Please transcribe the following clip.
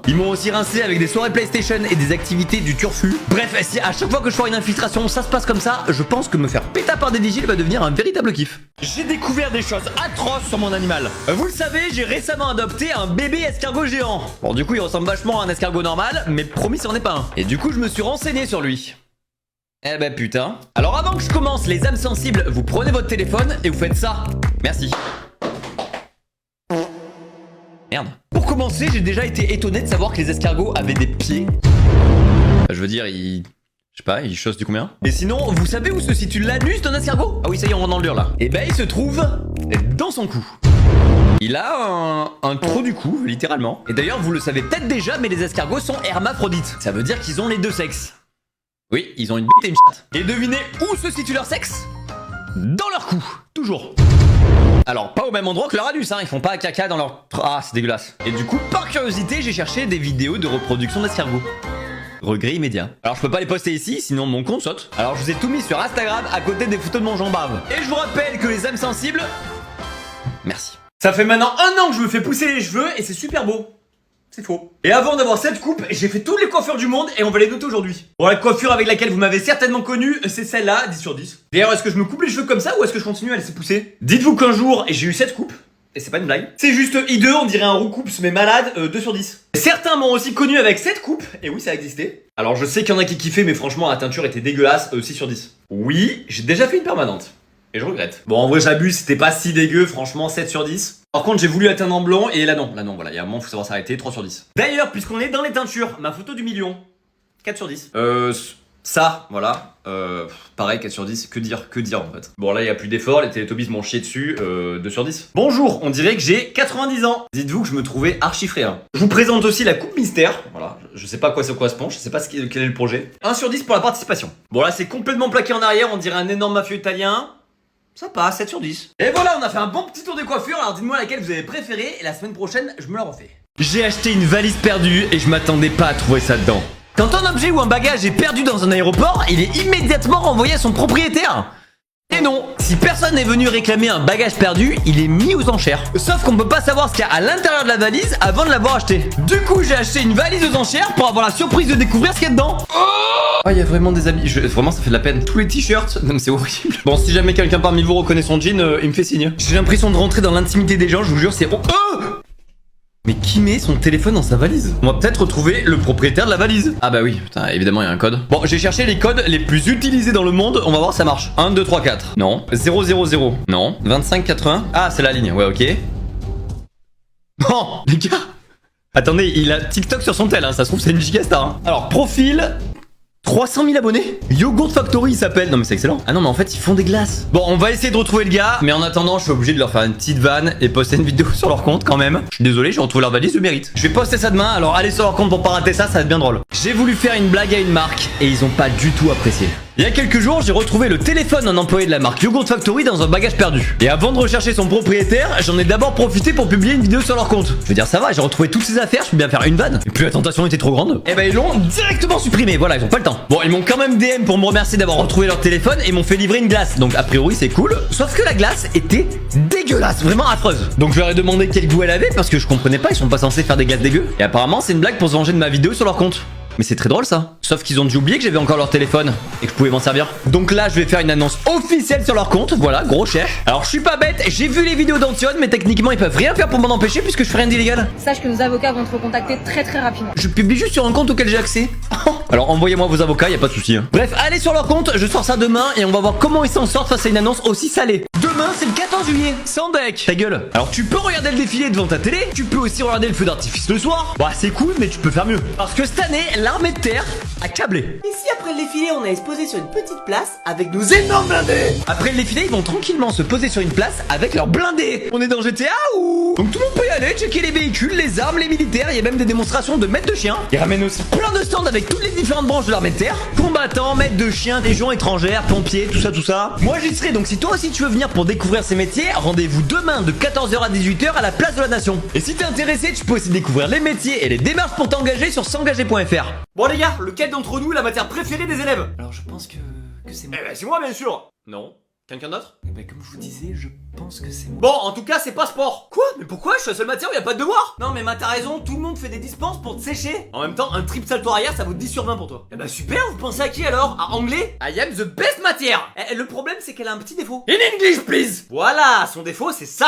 Ils m'ont aussi rincé avec des soirées PlayStation et des activités du turfu. Bref, si à chaque fois que je ferai une infiltration, ça se passe comme ça, je pense que me faire péter par des vigiles va devenir un véritable kiff. J'ai découvert des choses atroces sur mon animal. Vous le savez, j'ai récemment adopté un bébé escargot géant. Bon, du coup, il ressemble vachement à un escargot normal, mais promis, c'en est pas un. Et du coup, je me suis renseigné sur lui. Eh ben putain. Alors avant que je commence, les âmes sensibles, vous prenez votre téléphone et vous faites ça. Merci. Merde. Pour commencer, j'ai déjà été étonné de savoir que les escargots avaient des pieds. Je veux dire, ils... Je sais pas, ils chaussent du combien? Et sinon, vous savez où se situe l'anus d'un escargot? Ah oui, ça y est, on rentre dans le dur là. Et ben il se trouve dans son cou. Il a un trou du cou, littéralement. Et d'ailleurs, vous le savez peut-être déjà, mais les escargots sont hermaphrodites. Ça veut dire qu'ils ont les deux sexes. Oui, ils ont une bite et une chatte. Et devinez où se situe leur sexe? Dans leur cou, toujours. Alors, pas au même endroit que leur anus, hein, ils font pas caca dans leur... Ah, c'est dégueulasse. Et du coup, par curiosité, j'ai cherché des vidéos de reproduction d'escargots. Regret immédiat. Alors, je peux pas les poster ici, sinon mon compte saute. Alors, je vous ai tout mis sur Instagram, à côté des photos de mon jambave. Et je vous rappelle que les âmes sensibles... Merci. Ça fait maintenant 1 an que je me fais pousser les cheveux, et c'est super beau. C'est faux. Et avant d'avoir cette coupe, j'ai fait toutes les coiffures du monde et on va les noter aujourd'hui. Bon, la coiffure avec laquelle vous m'avez certainement connu, c'est celle-là, 10 sur 10. D'ailleurs, est-ce que je me coupe les cheveux comme ça ou est-ce que je continue à laisser pousser? Dites-vous qu'un jour, j'ai eu cette coupe, et c'est pas une blague. C'est juste hideux, on dirait un roucoups mais malade, 2 sur 10. Certains m'ont aussi connu avec cette coupe, et oui, ça a existé. Alors je sais qu'il y en a qui kiffaient, mais franchement, la teinture était dégueulasse, 6 sur 10. Oui, j'ai déjà fait une permanente. Et je regrette. Bon, en vrai, j'abuse, c'était pas si dégueu, franchement, 7 sur 10. Par contre, j'ai voulu la teindre en blanc, et là non, voilà, il y a un moment, faut savoir s'arrêter, 3 sur 10. D'ailleurs, puisqu'on est dans les teintures, ma photo du million, 4 sur 10. Ça, voilà, pareil, 4 sur 10, que dire en fait. Bon, là, il y a plus d'efforts, les Teletubbies m'ont chié dessus, 2 sur 10. Bonjour, on dirait que j'ai 90 ans. Dites-vous que je me trouvais archi frais, hein. Je vous présente aussi la coupe mystère, voilà, je sais pas à quoi ça correspond, je sais pas quel est le projet. 1 sur 10 pour la participation. Bon, là, c'est complètement plaqué en arrière, on dirait un énorme mafieux italien. Ça passe, 7 sur 10. Et voilà, on a fait un bon petit tour des coiffures, alors dites-moi laquelle vous avez préférée, et la semaine prochaine, je me la refais. J'ai acheté une valise perdue, et je m'attendais pas à trouver ça dedans. Quand un objet ou un bagage est perdu dans un aéroport, il est immédiatement renvoyé à son propriétaire. Et non, si personne n'est venu réclamer un bagage perdu, il est mis aux enchères. Sauf qu'on peut pas savoir ce qu'il y a à l'intérieur de la valise avant de l'avoir acheté. Du coup, j'ai acheté une valise aux enchères pour avoir la surprise de découvrir ce qu'il y a dedans. Oh, il y a vraiment des habits. Vraiment, ça fait de la peine. Tous les t-shirts. Non, mais c'est horrible. Bon, si jamais quelqu'un parmi vous reconnaît son jean, il me fait signe. J'ai l'impression de rentrer dans l'intimité des gens, je vous jure, c'est... Mais qui met son téléphone dans sa valise? On va peut-être retrouver le propriétaire de la valise. Ah bah oui, putain, évidemment il y a un code. Bon, j'ai cherché les codes les plus utilisés dans le monde, on va voir si ça marche. 1, 2, 3, 4. Non. 0, 0, 0. Non. 25, 80. Ah, c'est la ligne, ouais, ok. Bon, les gars. Attendez, il a TikTok sur son tel, hein. Ça se trouve c'est une gigastar, hein. Alors, profil... 300 000 abonnés? Yogurt Factory il s'appelle. Non mais c'est excellent. Ah non mais en fait ils font des glaces. Bon on va essayer de retrouver le gars. Mais en attendant je suis obligé de leur faire une petite vanne et poster une vidéo sur leur compte quand même. Je suis désolé, j'ai retrouvé leur valise, je mérite. Je vais poster ça demain, alors allez sur leur compte pour pas rater ça, ça va être bien drôle. J'ai voulu faire une blague à une marque et ils ont pas du tout apprécié. Il y a quelques jours, j'ai retrouvé le téléphone d'un employé de la marque Yogurt Factory dans un bagage perdu. Et avant de rechercher son propriétaire, j'en ai d'abord profité pour publier une vidéo sur leur compte. Je veux dire, ça va, j'ai retrouvé toutes ces affaires, je peux bien faire une vanne. Et puis la tentation était trop grande. Et ben ils l'ont directement supprimé, voilà, ils ont pas le temps. Bon, ils m'ont quand même DM pour me remercier d'avoir retrouvé leur téléphone et m'ont fait livrer une glace. Donc a priori c'est cool. Sauf que la glace était dégueulasse, vraiment affreuse. Donc je leur ai demandé quel goût elle avait parce que je comprenais pas, ils sont pas censés faire des glaces dégueu. Et apparemment c'est une blague pour se venger de ma vidéo sur leur compte. Mais c'est très drôle ça. Sauf qu'ils ont dû oublier que j'avais encore leur téléphone et que je pouvais m'en servir. Donc là je vais faire une annonce officielle sur leur compte. Voilà, gros chef. Alors je suis pas bête, j'ai vu les vidéos d'Antion, mais techniquement ils peuvent rien faire pour m'en empêcher puisque je fais rien d'illégal. Sache que nos avocats vont te recontacter très rapidement. Je publie juste sur un compte auquel j'ai accès. Alors envoyez-moi vos avocats, y a pas de souci. Hein. Bref, allez sur leur compte, je sors ça demain et on va voir comment ils s'en sortent face à une annonce aussi salée. Demain c'est le 14 juillet, sans deck. Ta gueule. Alors tu peux regarder le défilé devant ta télé, tu peux aussi regarder le feu d'artifice le soir. Bah c'est cool mais tu peux faire mieux. Parce que cette année, l'armée de terre a câblé. Et si après le défilé on allait se poser sur une petite place avec nos énormes blindés? Après le défilé, ils vont tranquillement se poser sur une place avec leurs blindés. On est dans GTA ou... Donc tout le monde peut y aller, checker les véhicules, les armes, les militaires. Il y a même des démonstrations de maîtres de chiens. Ils ramènent aussi plein de stands avec toutes les différentes branches de l'armée de terre. Combattants, maîtres de chiens, légions étrangères, pompiers, tout ça. Moi j'y serai, donc si toi aussi tu veux venir pour découvrir ces métiers, rendez-vous demain de 14h à 18h à la place de la Nation. Et si t'es intéressé, tu peux aussi découvrir les métiers et les démarches pour t'engager sur s'engager.fr. Bon les gars, lequel d'entre nous est la matière préférée des élèves? Alors je pense que c'est moi. Eh ben c'est moi bien sûr. Non. Quelqu'un d'autre? Bah comme je vous disais, je pense que c'est moi. Bon, en tout cas, c'est pas sport. Quoi? Mais pourquoi? Je suis la seule matière où y a pas de devoir. Non mais t'as raison, tout le monde fait des dispenses pour te sécher. En même temps, un triple salto arrière, ça vaut 10 sur 20 pour toi. Eh bah super, vous pensez à qui alors? À anglais? I am the best matière. Le problème c'est qu'elle a un petit défaut. In English, please. Voilà, son défaut c'est ça.